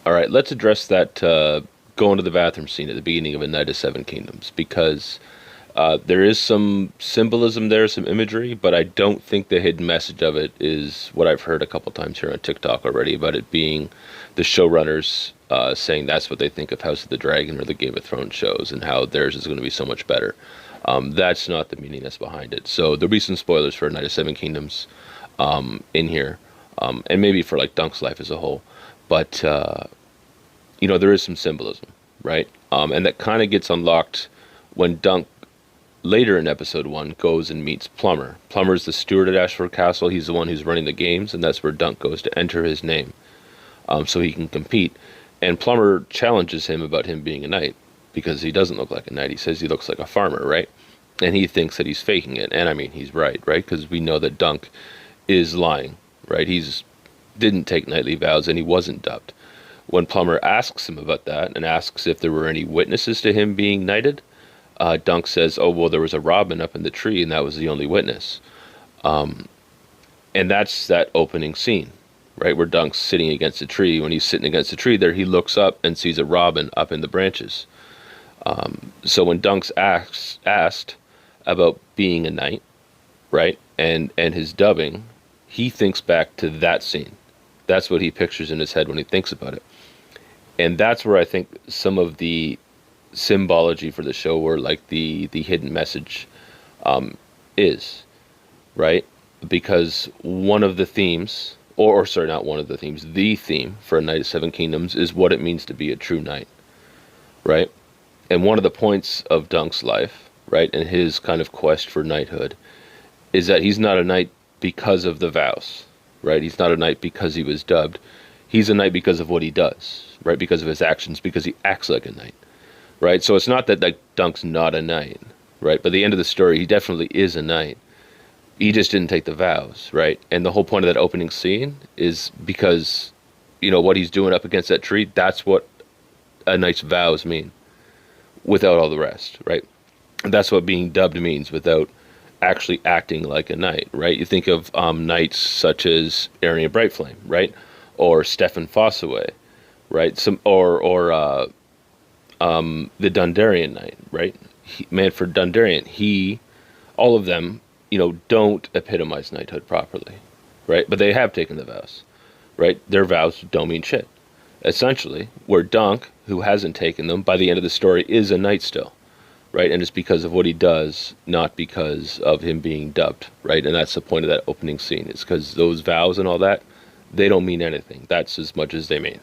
All right, let's address that going to the bathroom scene at the beginning of A Night of Seven Kingdoms, because there is some symbolism there, some imagery, but I don't think the hidden message of it is what I've heard a couple times here on TikTok already about it being the showrunners saying that's what they think of House of the Dragon or the Game of Thrones shows and how theirs is going to be so much better. That's not the meaning that's behind it. So there'll be some spoilers for A Night of Seven Kingdoms in here, and maybe for like Dunk's life as a whole. But there is some symbolism, right? And that kind of gets unlocked when Dunk later in episode 1 goes and meets Plummer. Plummer's the steward at Ashford Castle. He's the one who's running the games, and that's where Dunk goes to enter his name so he can compete. And Plummer challenges him about him being a knight because he doesn't look like a knight. He says he looks like a farmer, right? And he thinks that he's faking it. And I mean, he's right? Because we know that Dunk is lying, right? He's didn't take knightly vows and he wasn't dubbed. When Plummer asks him about that and asks if there were any witnesses to him being knighted, Dunk says, oh, well, there was a robin up in the tree and that was the only witness. And that's that opening scene, right, where Dunk's sitting against a tree. When he's sitting against a tree there, he looks up and sees a robin up in the branches. So when Dunk's asked about being a knight, right, and his dubbing, he thinks back to that scene. That's what he pictures in his head when he thinks about it. And that's where I think some of the symbology for the show, or like the hidden message is, right? Because one of the themes, or sorry, not one of the themes, the theme for A Night of Seven Kingdoms is what it means to be a true knight, right? And one of the points of Dunk's life, right, and his kind of quest for knighthood, is that he's not a knight because of the vows, right? He's not a knight because he was dubbed. He's a knight because of what he does, right? Because of his actions, because he acts like a knight, right? So it's not that like Dunk's not a knight, right? But at the end of the story, he definitely is a knight. He just didn't take the vows, right? And the whole point of that opening scene is because, what he's doing up against that tree, that's what a knight's vows mean, without all the rest, right? And that's what being dubbed means, without actually acting like a knight, right? You think of knights such as Arya Brightflame, right? Or Stefan Fossaway, right? The Dundarian knight, right? Manfred Dundarian. All of them, don't epitomize knighthood properly, right? But they have taken the vows, right? Their vows don't mean shit. Essentially, where Dunk, who hasn't taken them, by the end of the story is a knight still, right? And it's because of what he does, not because of him being dubbed, right? And that's the point of that opening scene, is because those vows and all that, they don't mean anything. That's as much as they mean.